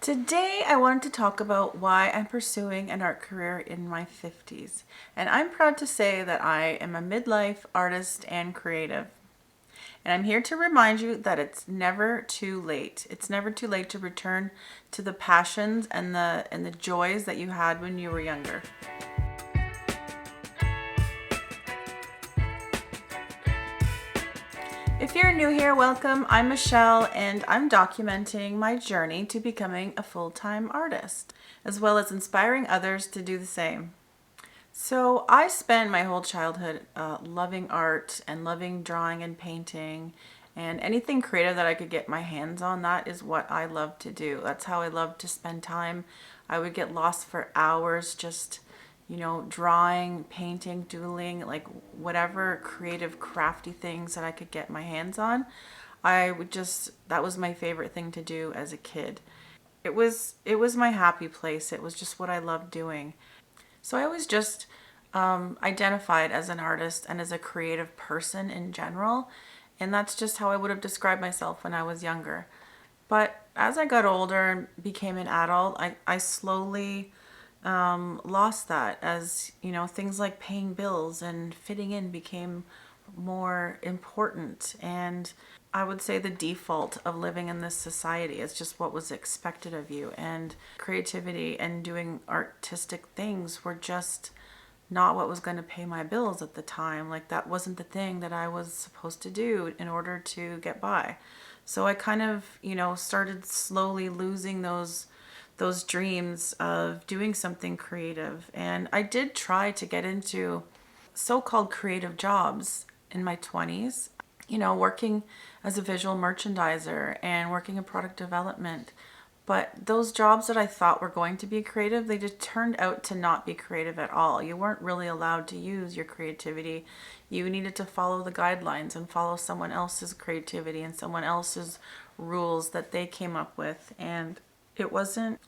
Today, I wanted to talk about why I'm pursuing an art career in my 50s. And I'm proud to say that I am a midlife artist and creative. And I'm here to remind you that it's never too late. It's never too late to return to the passions and the joys that you had when you were younger. If you're new here, welcome. I'm Michelle, and I'm documenting my journey to becoming a full-time artist, as well as inspiring others to do the same. So I spent my whole childhood loving art and loving drawing and painting and anything creative that I could get my hands on. That is what I love to do. That's how I love to spend time. I would get lost for hours just drawing, painting, doodling, like whatever creative, crafty things that I could get my hands on. That was my favorite thing to do as a kid. It was my happy place. It was just what I loved doing. So I was just identified as an artist and as a creative person in general. And that's just how I would have described myself when I was younger. But as I got older and became an adult, I slowly lost that as, things like paying bills and fitting in became more important. And I would say the default of living in this society is just what was expected of you. And creativity and doing artistic things were just not what was going to pay my bills at the time. Like that wasn't the thing that I was supposed to do in order to get by. So I kind of, started slowly losing those dreams of doing something creative. And I did try to get into so-called creative jobs in my 20s, working as a visual merchandiser and working in product development. But those jobs that I thought were going to be creative, they just turned out to not be creative at all. You weren't really allowed to use your creativity. You needed to follow the guidelines and follow someone else's creativity and someone else's rules that they came up with. And it wasn't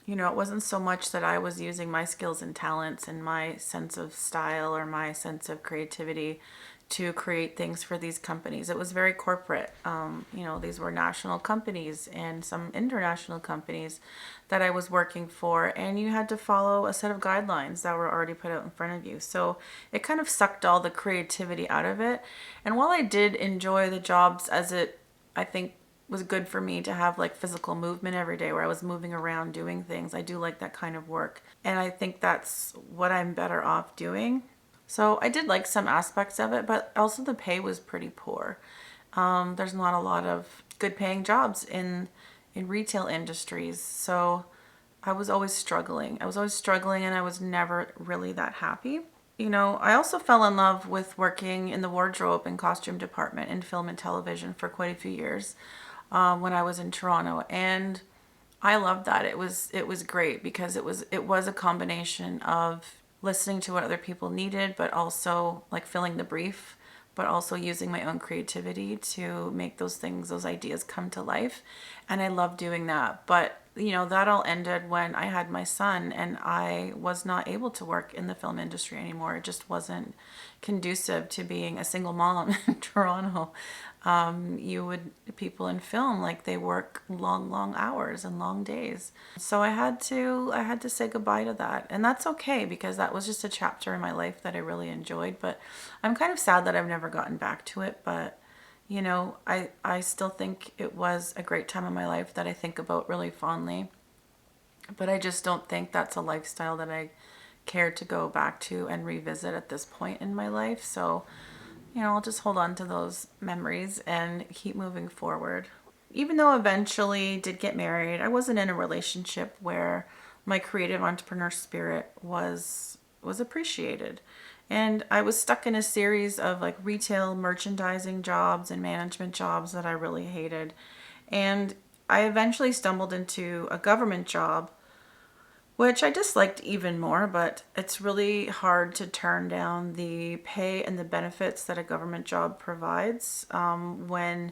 so much that I was using my skills and talents and my sense of style or my sense of creativity to create things for these companies. It was very corporate. These were national companies and some international companies that I was working for, and you had to follow a set of guidelines that were already put out in front of you. So it kind of sucked all the creativity out of it. And while I did enjoy the jobs I think was good for me to have like physical movement every day where I was moving around doing things. I do like that kind of work. And I think that's what I'm better off doing. So I did like some aspects of it, but also the pay was pretty poor. There's not a lot of good paying jobs in retail industries. So I was always struggling. And I was never really that happy. I also fell in love with working in the wardrobe and costume department in film and television for quite a few years when I was in Toronto, and I loved that. It was great because it was a combination of listening to what other people needed, but also like filling the brief, but also using my own creativity to make those ideas come to life. And I love doing that. But that all ended when I had my son and I was not able to work in the film industry anymore. It just wasn't conducive to being a single mom in Toronto. People in film, like they work long hours and long days. So I had to say goodbye to that. And that's okay because that was just a chapter in my life that I really enjoyed. But I'm kind of sad that I've never gotten back to it. But I still think it was a great time in my life that I think about really fondly. But I just don't think that's a lifestyle that I care to go back to and revisit at this point in my life. So, I'll just hold on to those memories and keep moving forward. Even though I eventually did get married, I wasn't in a relationship where my creative entrepreneur spirit was appreciated. And I was stuck in a series of like retail merchandising jobs and management jobs that I really hated. And I eventually stumbled into a government job, which I disliked even more, but it's really hard to turn down the pay and the benefits that a government job provides when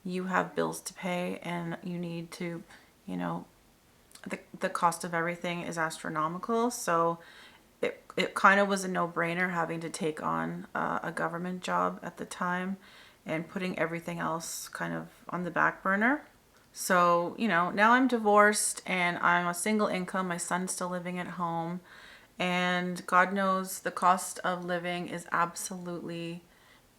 you have bills to pay and you need to, the cost of everything is astronomical. So it kind of was a no-brainer having to take on a government job at the time and putting everything else kind of on the back burner. So, now I'm divorced and I'm a single income. My son's still living at home. And God knows the cost of living is absolutely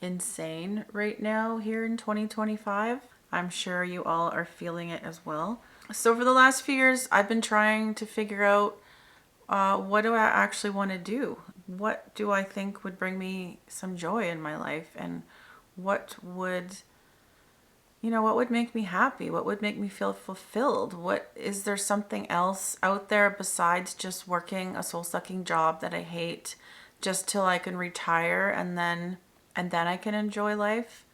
insane right now here in 2025. I'm sure you all are feeling it as well. So, for the last few years, I've been trying to figure out what do I actually want to do? What do I think would bring me some joy in my life? And what would what would make me happy? What would make me feel fulfilled? What is there something else out there besides just working a soul-sucking job that I hate just till I can retire and then I can enjoy life?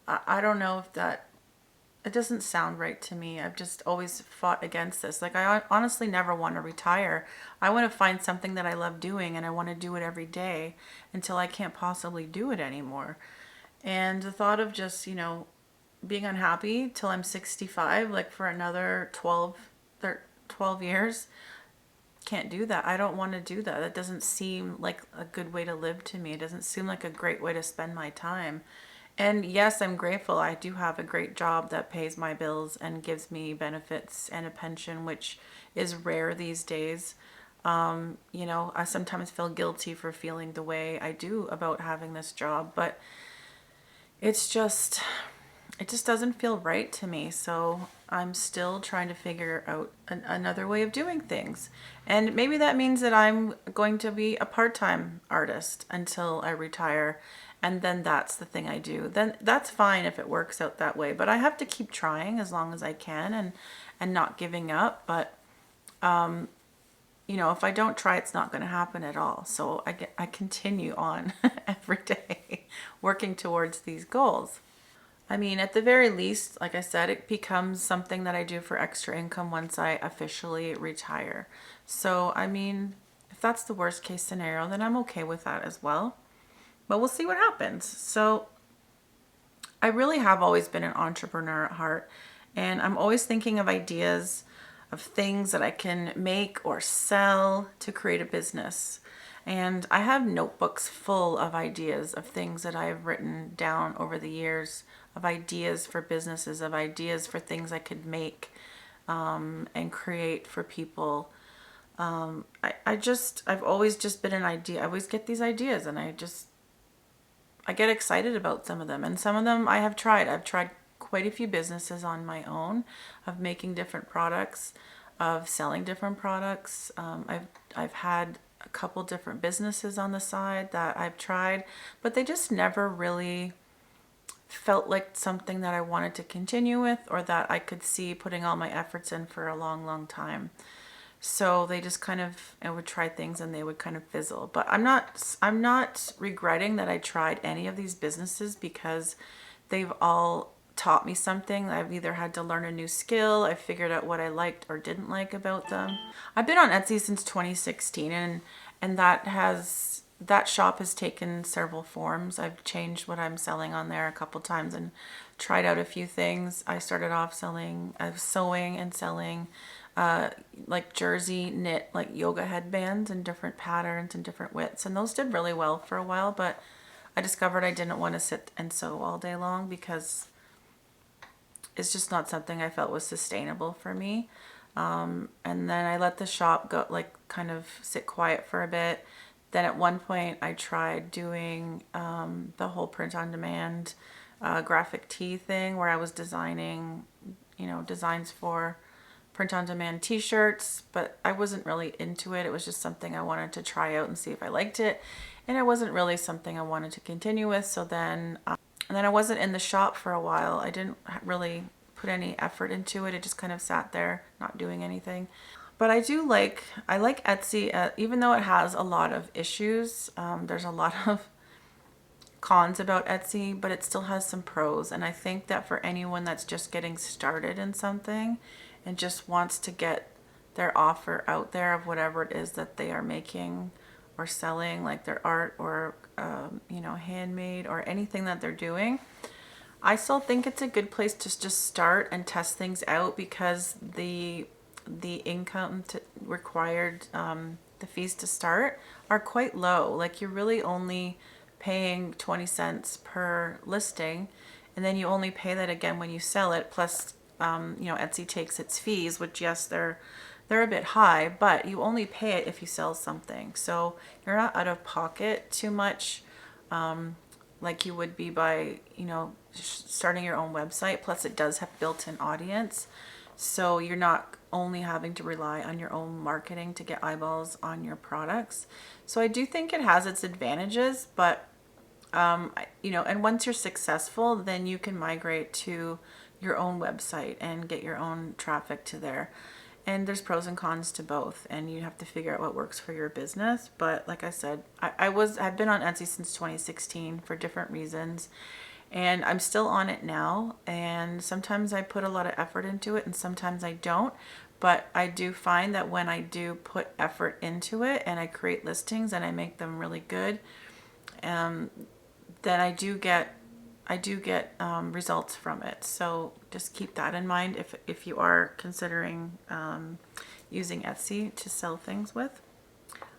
I don't know if that it doesn't sound right to me. I've just always fought against this. Like, I honestly never want to retire. I want to find something that I love doing and I want to do it every day until I can't possibly do it anymore. And the thought of just, being unhappy till I'm 65, like for another 12 years, can't do that. I don't want to do that. That doesn't seem like a good way to live to me. It doesn't seem like a great way to spend my time. And yes, I'm grateful. I do have a great job that pays my bills and gives me benefits and a pension, which is rare these days. I sometimes feel guilty for feeling the way I do about having this job, but it's just it just doesn't feel right to me. So I'm still trying to figure out another way of doing things. And maybe that means that I'm going to be a part-time artist until I retire. And then that's the thing I do. Then that's fine if it works out that way. But I have to keep trying as long as I can and not giving up. But, if I don't try, it's not going to happen at all. So I continue on every day working towards these goals. I mean, at the very least, like I said, it becomes something that I do for extra income once I officially retire. So, I mean, if that's the worst case scenario, then I'm okay with that as well. But we'll see what happens. So, I really have always been an entrepreneur at heart, and I'm always thinking of ideas of things that I can make or sell to create a business. And I have notebooks full of ideas of things that I've written down over the years, of ideas for businesses, of ideas for things I could make and create for people. I've always just been an idea. I always get these ideas and I get excited about some of them. And some of them I have tried. I've tried quite a few businesses on my own of making different products, of selling different products. I've had a couple different businesses on the side that I've tried, but they just never really felt like something that I wanted to continue with or that I could see putting all my efforts in for a long, long time. So they just kind of, I would try things and they would kind of fizzle. But I'm not regretting that I tried any of these businesses because they've all taught me something. I've either had to learn a new skill, I figured out what I liked or didn't like about them. I've been on Etsy since 2016 and that shop has taken several forms. I've changed what I'm selling on there a couple times and tried out a few things. I started off sewing and selling like jersey knit, like yoga headbands and different patterns and different widths. And those did really well for a while, but I discovered I didn't want to sit and sew all day long because it's just not something I felt was sustainable for me. And then I let the shop go, like kind of sit quiet for a bit. Then at one point I tried doing the whole print on demand graphic tee thing where I was designing, designs for print on demand t-shirts, but I wasn't really into it. It was just something I wanted to try out and see if I liked it. And it wasn't really something I wanted to continue with. So then, and then I wasn't in the shop for a while. I didn't really put any effort into it. It just kind of sat there, not doing anything. But I like Etsy, even though it has a lot of issues. There's a lot of cons about Etsy, but it still has some pros. And I think that for anyone that's just getting started in something and just wants to get their offer out there of whatever it is that they are making or selling, like their art or, handmade or anything that they're doing, I still think it's a good place to just start and test things out because the income required, the fees to start are quite low. Like you're really only paying 20 cents per listing, and then you only pay that again when you sell it, plus Etsy takes its fees, which yes, they're a bit high, but you only pay it if you sell something. So you're not out of pocket too much, like you would be by, starting your own website. Plus it does have built-in audience. So you're not only having to rely on your own marketing to get eyeballs on your products. So I do think it has its advantages, but and once you're successful, then you can migrate to your own website and get your own traffic to there. And there's pros and cons to both, and you have to figure out what works for your business. But like I said, I've been on Etsy since 2016 for different reasons, and I'm still on it now. And sometimes I put a lot of effort into it, and sometimes I don't. But I do find that when I do put effort into it, and I create listings and I make them really good, then I do get results from it. So just keep that in mind if you are considering using Etsy to sell things with.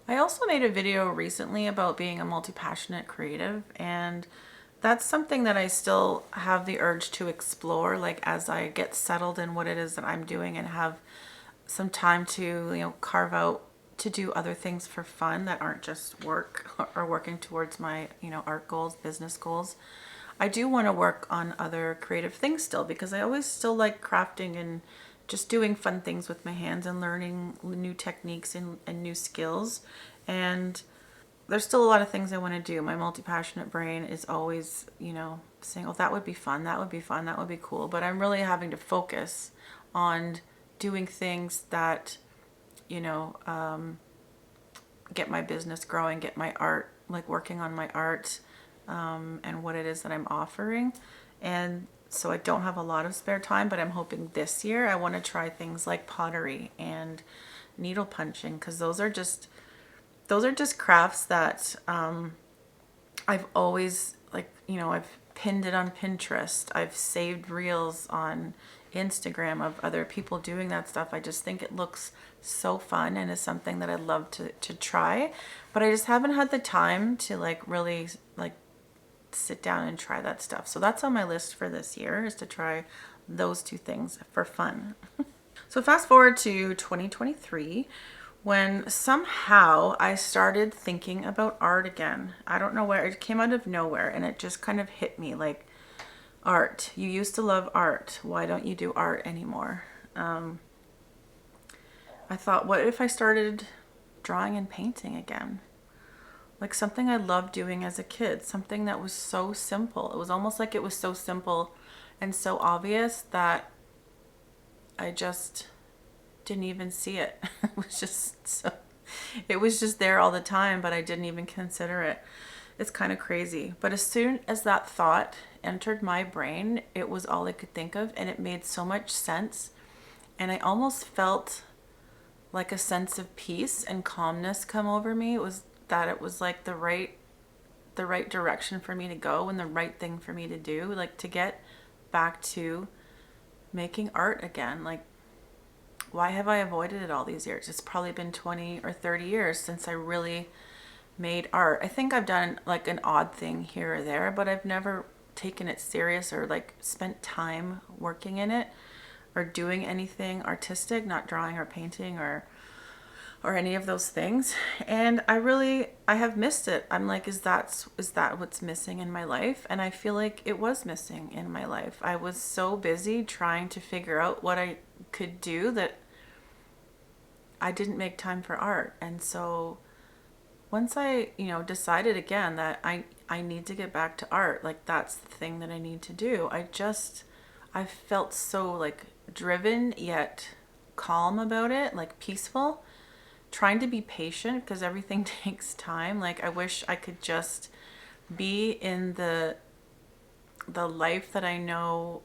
I also made a video recently about being a multi-passionate creative, and that's something that I still have the urge to explore, like as I get settled in what it is that I'm doing and have some time to carve out to do other things for fun that aren't just work or working towards my art goals, business goals. I do want to work on other creative things still, because I always still like crafting and just doing fun things with my hands and learning new techniques and new skills. And there's still a lot of things I want to do. My multi-passionate brain is always, saying, oh, that would be fun, that would be fun, that would be cool. But I'm really having to focus on doing things that get my business growing, get my art, like working on my art, and what it is that I'm offering. And so I don't have a lot of spare time, but I'm hoping this year I want to try things like pottery and needle punching, because those are just crafts that I've always I've pinned it on Pinterest. I've saved reels on Instagram of other people doing that stuff. I just think it looks so fun and is something that I'd love to try, but I just haven't had the time to really sit down and try that stuff. So that's on my list for this year, is to try those two things for fun. So fast forward to 2023, when somehow I started thinking about art again. I don't know where it came out of nowhere, and it just kind of hit me like, art. You used to love art. Why don't you do art anymore? I thought, what if I started drawing and painting again? Like something I loved doing as a kid, something that was so simple. It was almost like it was so simple and so obvious that I just didn't even see it. It was just there all the time, but I didn't even consider it. It's kind of crazy. But as soon as that thought entered my brain, it was all I could think of, and it made so much sense. And I almost felt like a sense of peace and calmness come over me. It was like the right direction for me to go and the right thing for me to do, like to get back to making art again. Like, why have I avoided it all these years? It's probably been 20 or 30 years since I really made art. I think I've done like an odd thing here or there, but I've never taken it serious or spent time working in it or doing anything artistic, not drawing or painting or any of those things. And I have missed it. I'm like, is that what's missing in my life? And I feel like it was missing in my life. I was so busy trying to figure out what I could do that I didn't make time for art. And so once I, decided again that I need to get back to art, like that's the thing that I need to do. I felt so driven yet calm about it, peaceful, trying to be patient because everything takes time. I wish I could just be in the life that I know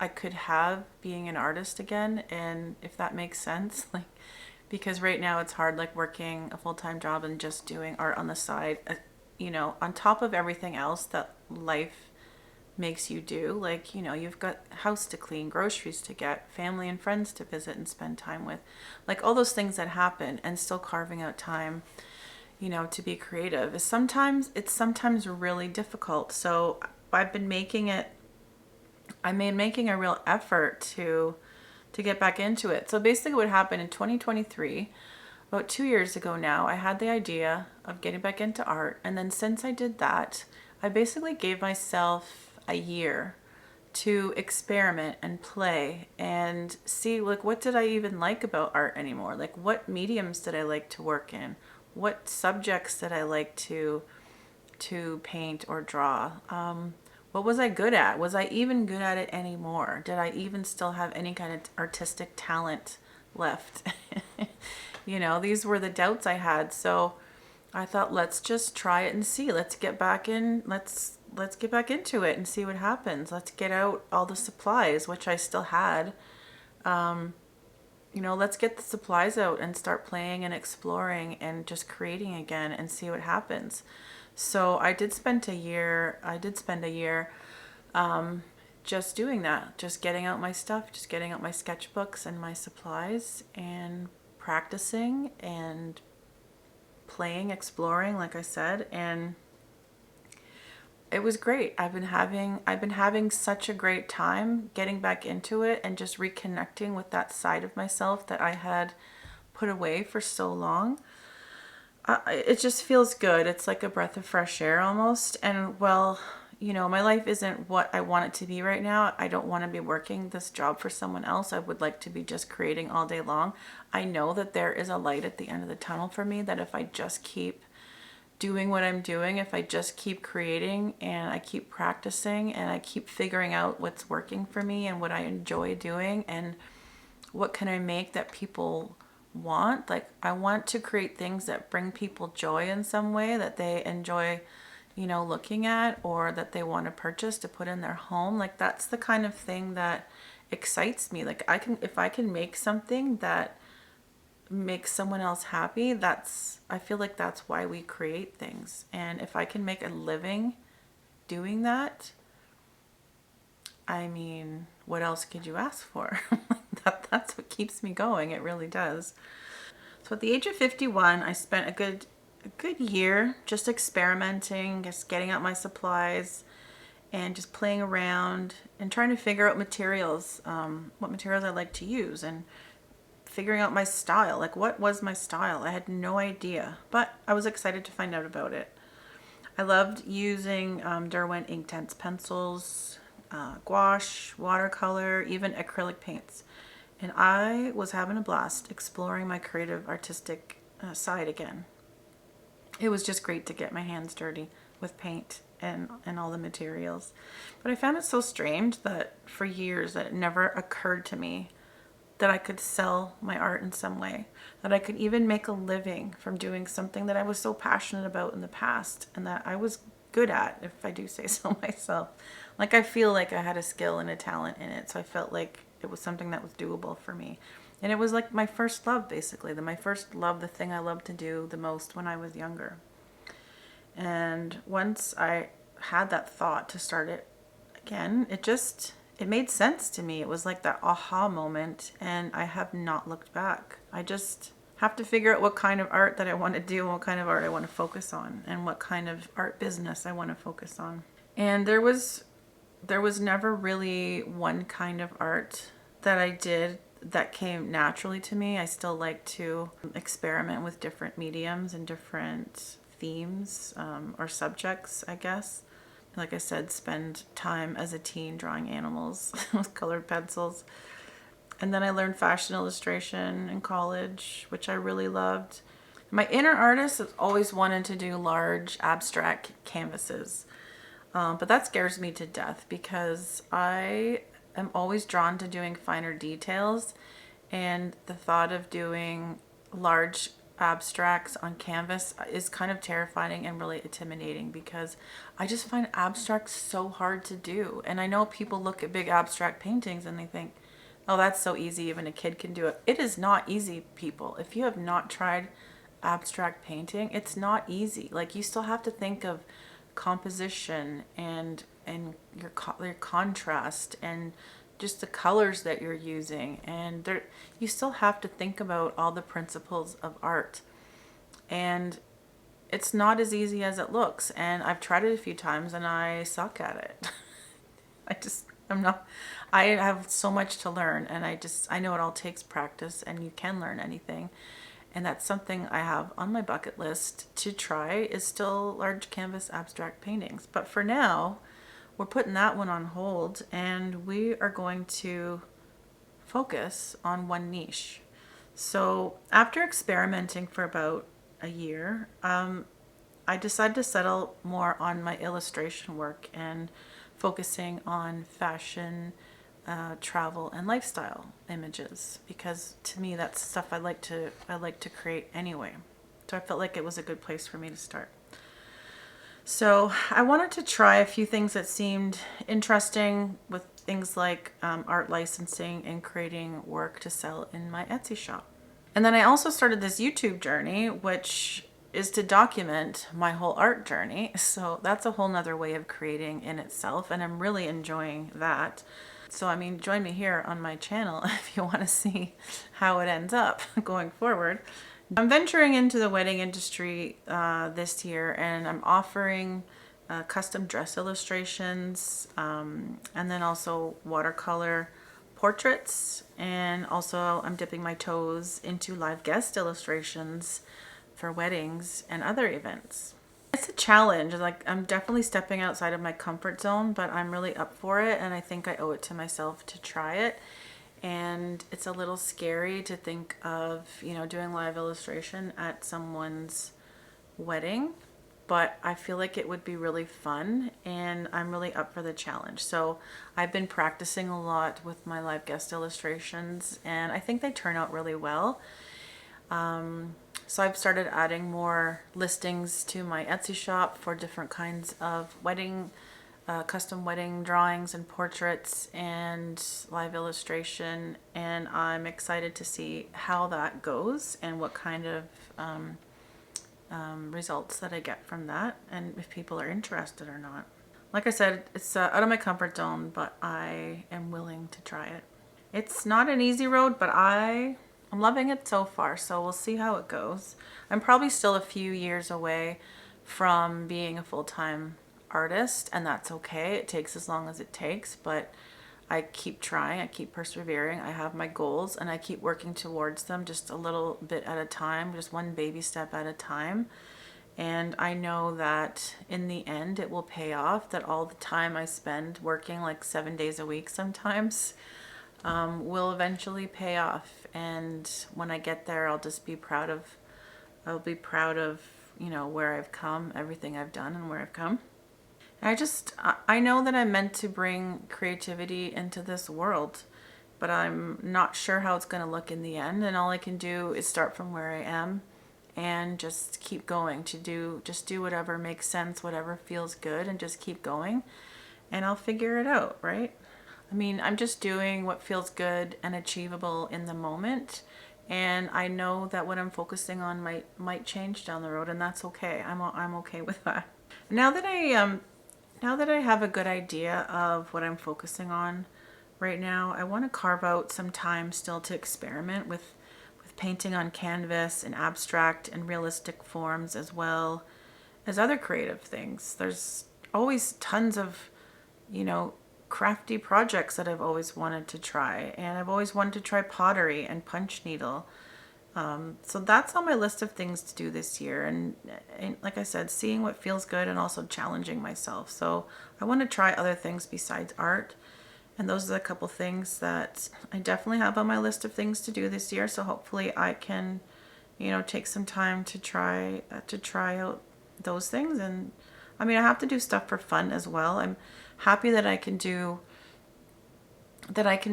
I could have being an artist again. And if that makes sense, because right now it's hard, working a full-time job and just doing art on the side, on top of everything else that life makes you do. You've got house to clean, groceries to get, family and friends to visit and spend time with, all those things that happen, and still carving out time, to be creative it's sometimes really difficult. So I've been making it I'm making a real effort to get back into it. So basically what happened in 2023, about 2 years ago now, I had the idea of getting back into art. And then since I did that, I basically gave myself a year to experiment and play and see, like, what did I even like about art anymore? Like, what mediums did I like to work in? What subjects did I like to paint or draw? What was I good at? Was I even good at it anymore? Did I even still have any kind of artistic talent left? These were the doubts I had. So I thought, let's just try it and see. Let's get back in. Let's get back into it and see what happens. Let's get out all the supplies, which I still had. Let's get the supplies out and start playing and exploring and just creating again and see what happens. So I did spend a year. Just doing that, just getting out my stuff, just getting out my sketchbooks and my supplies and practicing and playing, exploring, like I said, and it was great. I've been having such a great time getting back into it and just reconnecting with that side of myself that I had put away for so long. It just feels good. It's like a breath of fresh air almost. And well, my life isn't what I want it to be right now. I don't want to be working this job for someone else. I would like to be just creating all day long. I know that there is a light at the end of the tunnel for me, that if I just keep doing what I'm doing, if I just keep creating and I keep practicing and I keep figuring out what's working for me and what I enjoy doing and what can I make that people want. Like, I want to create things that bring people joy in some way, that they enjoy, looking at, or that they want to purchase to put in their home. Like, that's the kind of thing that excites me. Like, if I can make something that makes someone else happy, I feel like that's why we create things. And if I can make a living doing that, I mean, what else could you ask for? That's what keeps me going. It really does. So at the age of 51, I spent a good year just experimenting, just getting out my supplies and just playing around and trying to figure out materials, what materials I like to use, and figuring out my style. Like, what was my style? I had no idea, but I was excited to find out about it. I loved using Derwent Inktense pencils, gouache, watercolor, even acrylic paints. And I was having a blast exploring my creative, artistic side again. It was just great to get my hands dirty with paint and all the materials. But I found it so strange that for years that it never occurred to me that I could sell my art in some way, that I could even make a living from doing something that I was so passionate about in the past and that I was good at, if I do say so myself. Like, I feel like I had a skill and a talent in it, so I felt like it was something that was doable for me. And it was like my first love, basically, my first love, the thing I loved to do the most when I was younger. And once I had that thought to start it again, it made sense to me. It was like that aha moment, and I have not looked back. I just have to figure out what kind of art that I want to do and what kind of art I want to focus on and what kind of art business I want to focus on. And there was never really one kind of art that I did that came naturally to me. I still like to experiment with different mediums and different themes or subjects, I guess. Like I said, spend time as a teen drawing animals with colored pencils. And then I learned fashion illustration in college, which I really loved. My inner artist has always wanted to do large abstract canvases. But that scares me to death because I am always drawn to doing finer details. And the thought of doing large abstracts on canvas is kind of terrifying and really intimidating because I just find abstracts so hard to do. And I know people look at big abstract paintings and they think, oh, that's so easy, even a kid can do it. It is not easy, people. If you have not tried abstract painting, it's not easy. Like, you still have to think of composition and your contrast and just the colors that you're using, and you still have to think about all the principles of art, and it's not as easy as it looks. And I've tried it a few times and I suck at it. I'm not, I have so much to learn, and I know it all takes practice, and you can learn anything. And that's something I have on my bucket list to try, is still large canvas abstract paintings. But for now, we're putting that one on hold, and we are going to focus on one niche. So after experimenting for about a year, I decided to settle more on my illustration work and focusing on fashion, travel, and lifestyle images, because to me that's stuff I like to create anyway. So I felt like it was a good place for me to start. So I wanted to try a few things that seemed interesting, with things like art licensing and creating work to sell in my Etsy shop. And then I also started this YouTube journey, which is to document my whole art journey. So that's a whole nother way of creating in itself, and I'm really enjoying that. So, I mean, join me here on my channel if you want to see how it ends up going forward. I'm venturing into the wedding industry this year, and I'm offering custom dress illustrations, and then also watercolor portraits, and also I'm dipping my toes into live guest illustrations for weddings and other events. It's a challenge. Like, I'm definitely stepping outside of my comfort zone, but I'm really up for it, and I think I owe it to myself to try it. And it's a little scary to think of, doing live illustration at someone's wedding, but I feel like it would be really fun, and I'm really up for the challenge. So I've been practicing a lot with my live guest illustrations, and I think they turn out really well. So I've started adding more listings to my Etsy shop for different kinds of wedding, custom wedding drawings and portraits and live illustration. And I'm excited to see how that goes and what kind of results that I get from that, and if people are interested or not. Like I said, it's out of my comfort zone, but I am willing to try it. It's not an easy road, but I'm loving it so far, so we'll see how it goes. I'm probably still a few years away from being a full-time artist, and that's okay. It takes as long as it takes, but I keep trying, I keep persevering. I have my goals, and I keep working towards them just a little bit at a time, just one baby step at a time. And I know that in the end it will pay off, that all the time I spend working like 7 days a week sometimes will eventually pay off. And when I get there, I'll be proud of, where I've come, everything I've done and where I've come. I know that I'm meant to bring creativity into this world, but I'm not sure how it's going to look in the end. And all I can do is start from where I am and just keep going just do whatever makes sense, whatever feels good, and just keep going, and I'll figure it out, right? I mean, I'm just doing what feels good and achievable in the moment. And I know that what I'm focusing on might change down the road, and that's okay. I'm okay with that. Now that I have a good idea of what I'm focusing on right now, I want to carve out some time still to experiment with painting on canvas in abstract and realistic forms, as well as other creative things. There's always tons of, crafty projects that I've always wanted to try, and I've always wanted to try pottery and punch needle. So that's on my list of things to do this year, and like I said, seeing what feels good and also challenging myself. So I want to try other things besides art, and those are the couple things that I definitely have on my list of things to do this year. So hopefully I can, take some time to try out those things. And I mean, I have to do stuff for fun as well. I'm happy that I can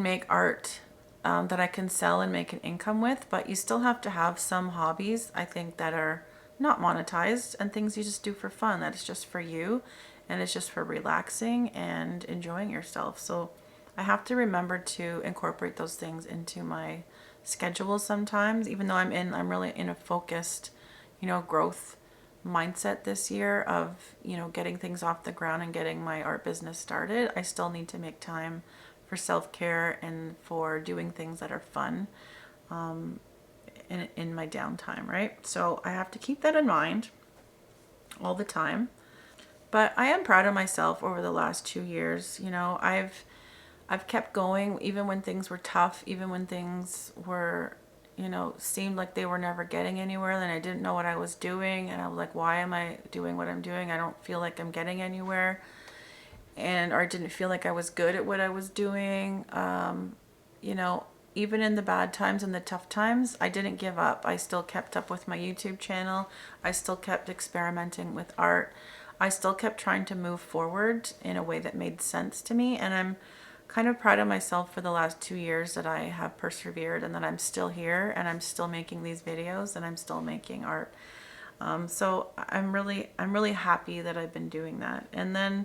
make art that I can sell and make an income with, but you still have to have some hobbies, I think, that are not monetized, and things you just do for fun, that it's just for you and it's just for relaxing and enjoying yourself. So I have to remember to incorporate those things into my schedule sometimes, even though I'm really in a focused, growth mindset this year of, getting things off the ground and getting my art business started. I still need to make time for self-care and for doing things that are fun in my downtime, right? So I have to keep that in mind all the time. But I am proud of myself over the last 2 years. I've kept going even when things were tough, even when things were, seemed like they were never getting anywhere. Then I didn't know what I was doing. And I was like, why am I doing what I'm doing? I don't feel like I'm getting anywhere. Or I didn't feel like I was good at what I was doing. You know, Even in the bad times and the tough times, I didn't give up. I still kept up with my YouTube channel. I still kept experimenting with art. I still kept trying to move forward in a way that made sense to me. And I'm kind of proud of myself for the last 2 years that I have persevered and that I'm still here and I'm still making these videos and I'm still making art. So I'm really happy that I've been doing that. And then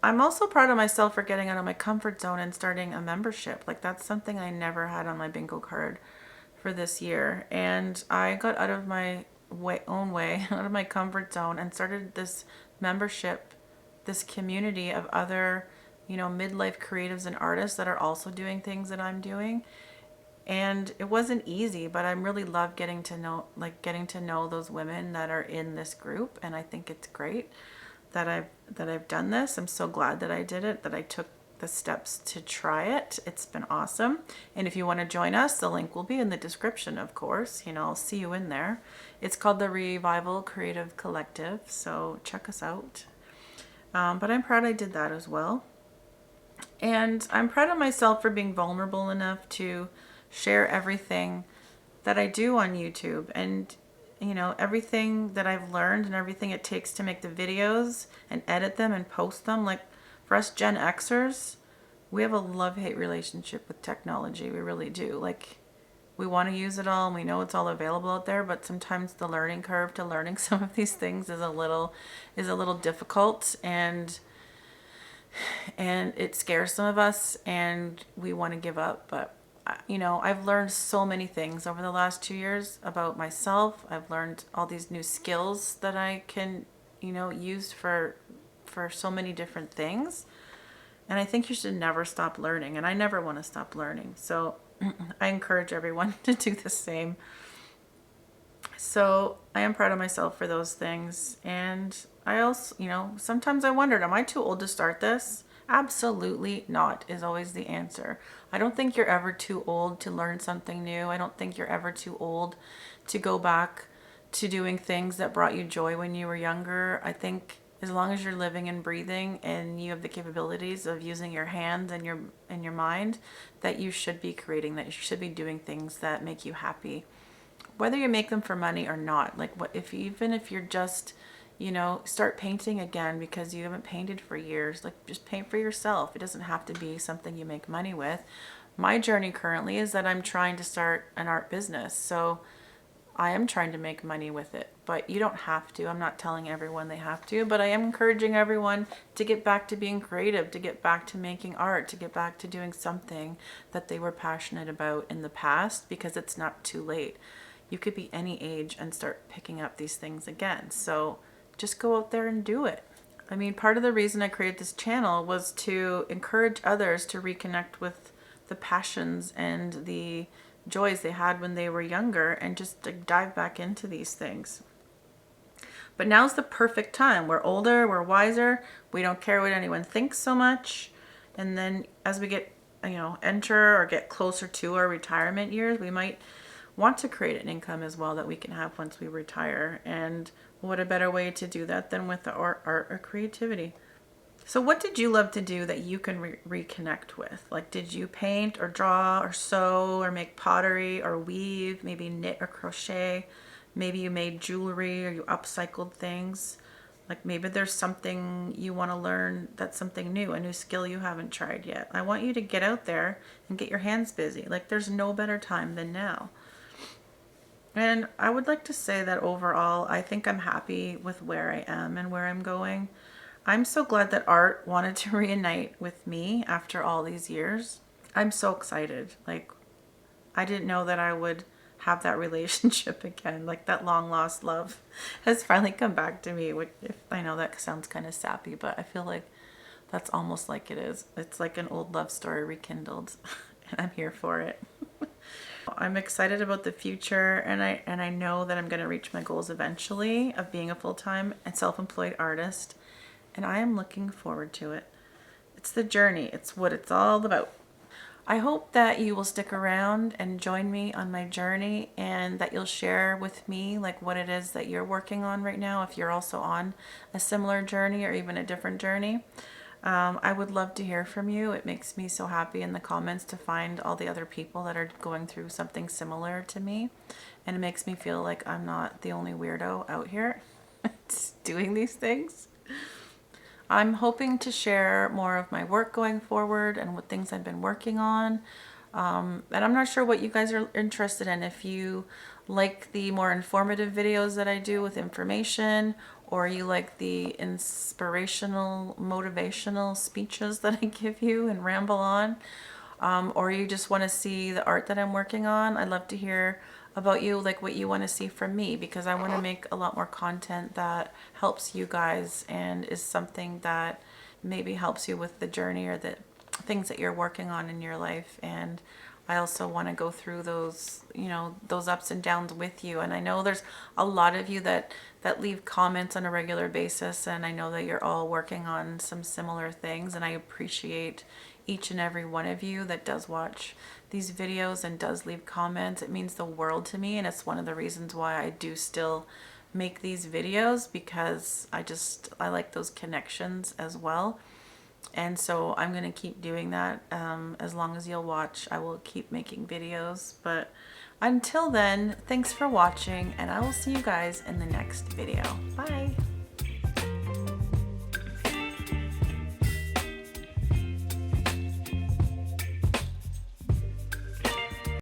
I'm also proud of myself for getting out of my comfort zone and starting a membership. Like, that's something I never had on my bingo card for this year. And I got out of my own way, out of my comfort zone, and started this membership, this community of other, midlife creatives and artists that are also doing things that I'm doing. And it wasn't easy, but I really love getting to know those women that are in this group, and I think it's great that I've done this. I'm so glad that I did it, that I took the steps to try it. It's been awesome. And if you want to join us, the link will be in the description, of course. I'll see you in there. It's called the Revival Creative Collective, so check us out. But I'm proud I did that as well. And I'm proud of myself for being vulnerable enough to share everything that I do on YouTube, and everything that I've learned and everything it takes to make the videos and edit them and post them. Like, for us Gen Xers, we have a love-hate relationship with technology. We really do. Like, we want to use it all and we know it's all available out there, but sometimes the learning curve to learning some of these things is a little difficult, and it scares some of us and we want to give up. But I've learned so many things over the last 2 years about myself. I've learned all these new skills that I can, use for so many different things. And I think you should never stop learning. And I never want to stop learning. So I encourage everyone to do the same. So I am proud of myself for those things. And I also, sometimes I wondered, am I too old to start this? Absolutely not is always the answer. I don't think you're ever too old to learn something new. I don't think you're ever too old to go back to doing things that brought you joy when you were younger. I think as long as you're living and breathing and you have the capabilities of using your hands and your mind, that you should be creating, that you should be doing things that make you happy. Whether you make them for money or not. Like, even if you're just start painting again because you haven't painted for years. Like, just paint for yourself. It doesn't have to be something you make money with. My journey currently is that I'm trying to start an art business. So I am trying to make money with it, but you don't have to. I'm not telling everyone they have to, but I am encouraging everyone to get back to being creative, to get back to making art, to get back to doing something that they were passionate about in the past, because it's not too late. You could be any age and start picking up these things again. So just go out there and do it. I mean, part of the reason I created this channel was to encourage others to reconnect with the passions and the joys they had when they were younger, and just to dive back into these things. But now's the perfect time. We're older, we're wiser, we don't care what anyone thinks so much. And then as we get, enter or get closer to our retirement years, we might want to create an income as well that we can have once we retire. And what a better way to do that than with the art or creativity. So what did you love to do that you can reconnect with? Like, did you paint or draw or sew or make pottery or weave, maybe knit or crochet? Maybe you made jewelry or you upcycled things. Like, maybe there's something you want to learn that's something new, a new skill you haven't tried yet. I want you to get out there and get your hands busy. Like, there's no better time than now. And I would like to say that overall, I think I'm happy with where I am and where I'm going. I'm so glad that art wanted to reunite with me after all these years. I'm so excited. Like, I didn't know that I would have that relationship again. Like, that long lost love has finally come back to me. Which, if I know that sounds kind of sappy, but I feel like that's almost like it is. It's like an old love story rekindled, and I'm here for it. I'm excited about the future, and I know that I'm going to reach my goals eventually of being a full-time and self-employed artist, and I am looking forward to it. It's the journey. It's what it's all about. I hope that you will stick around and join me on my journey, and that you'll share with me like what it is that you're working on right now, if you're also on a similar journey or even a different journey. I would love to hear from you. It makes me so happy in the comments to find all the other people that are going through something similar to me. And it makes me feel like I'm not the only weirdo out here doing these things. I'm hoping to share more of my work going forward and what things I've been working on. And I'm not sure what you guys are interested in. If you like the more informative videos that I do with information, or you like the inspirational, motivational speeches that I give you and ramble on, or you just want to see the art that I'm working on, I'd love to hear about you, like what you want to see from me, because I want to make a lot more content that helps you guys and is something that maybe helps you with the journey or the things that you're working on in your life. And I also want to go through those, those ups and downs with you. And I know there's a lot of you that leave comments on a regular basis, and I know that you're all working on some similar things, and I appreciate each and every one of you that does watch these videos and does leave comments. It means the world to me, and it's one of the reasons why I do still make these videos, because I like those connections as well. And so I'm going to keep doing that. As long as you'll watch, I will keep making videos. But until then, thanks for watching, and I will see you guys in the next video. Bye!